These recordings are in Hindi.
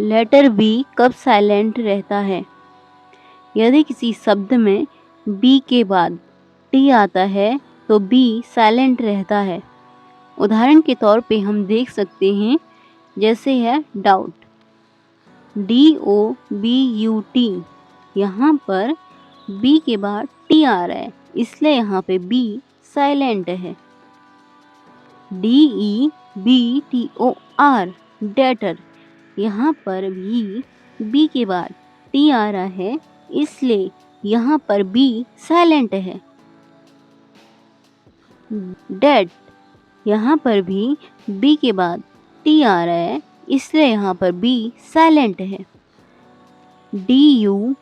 लेटर बी कब साइलेंट रहता है? यदि किसी शब्द में बी के बाद टी आता है तो बी साइलेंट रहता है। उदाहरण के तौर पे हम देख सकते हैं, जैसे है डाउट, DOUT। यहाँ पर बी के बाद टी आ रहा है, इसलिए यहाँ पे बी साइलेंट है। DEBTOR, debtor. यहाँ पर भी बी के बाद टी आ रहा है, इसलिए यहाँ पर बी साइलेंट है। डेट। यहाँ पर भी बी के बाद टी आ रहा है, इसलिए यहाँ पर बी साइलेंट है। DUBTFUL,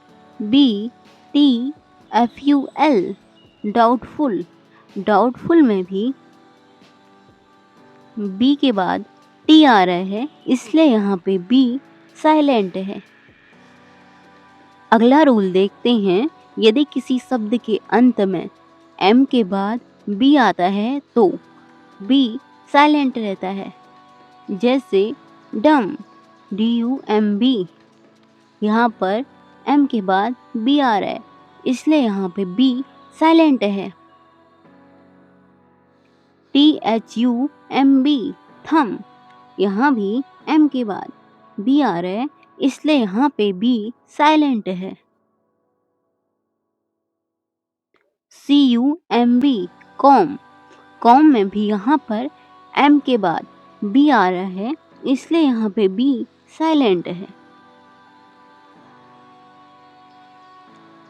doubtful. डाउटफुल में भी बी के बाद टी आ रहा है, इसलिए यहाँ पे बी साइलेंट है। अगला रूल देखते हैं, यदि किसी शब्द के अंत में एम के बाद बी आता है तो बी साइलेंट रहता है। जैसे डम, DUMB। यहाँ पर एम के बाद बी आ रहा है, इसलिए यहाँ पे बी साइलेंट है। THUMB, थम। यहाँ भी एम के बाद बी आ रहा है, इसलिए यहाँ पे बी साइलेंट है। CUMB, com. कॉम में भी यहाँ पर एम के बाद बी आ रहा है, इसलिए यहाँ पे बी साइलेंट है।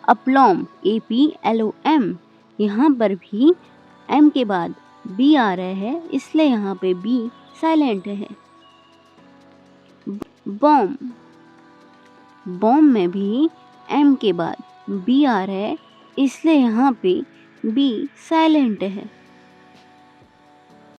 अपलॉम, APLOM। यहाँ पर भी एम के बाद बी आ रहा है, इसलिए यहाँ पे बी साइलेंट है। बॉम। बॉम में भी एम के बाद बी आ रहा है, इसलिए यहाँ पे बी साइलेंट है।